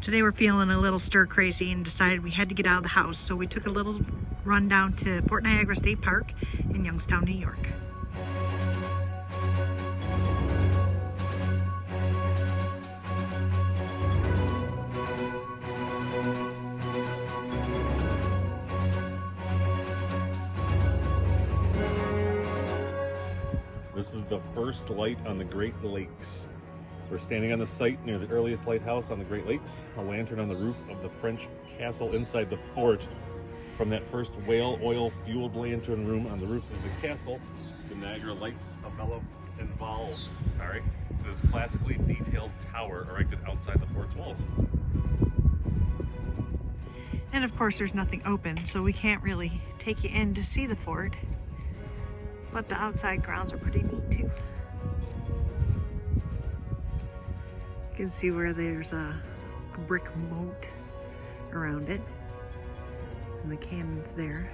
Today we're feeling a little stir crazy and decided we had to get out of the house, so we took a little run down to Fort Niagara State Park in Youngstown, New York. This is the first light on the Great Lakes. We're standing on the site near the earliest lighthouse on the Great Lakes, a lantern on the roof of the French castle inside the fort. From that first whale oil fueled lantern room on the roof of the castle, the Niagara lights involve this classically detailed tower erected outside the fort's walls. And of course there's nothing open, so we can't really take you in to see the fort. But the outside grounds are pretty neat too. You can see where there's a brick moat around it, and the cannon's there.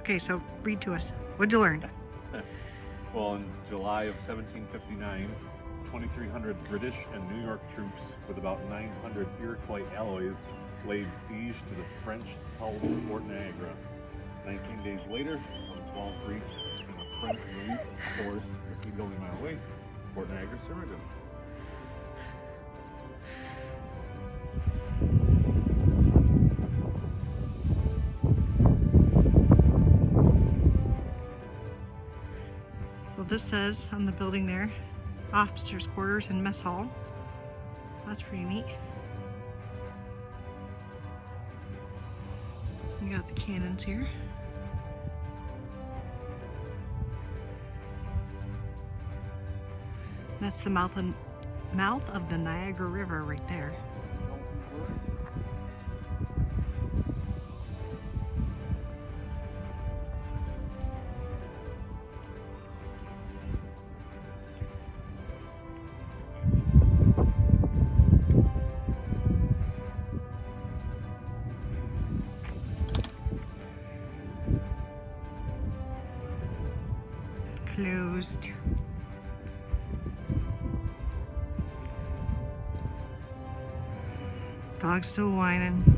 Okay, so read to us. What'd you learn? Well, in July of 1759, 2,300 British and New York troops with about 900 Iroquois alloys laid siege to the French-held Fort Niagara. 19 days later, on 12 reached and a French relief force a few building mile away, Fort Niagara surrendered. So this says on the building there, officers' quarters and mess hall. That's pretty neat. You got the cannons here. That's the mouth of the Niagara River right there. Closed. Dog's still whining.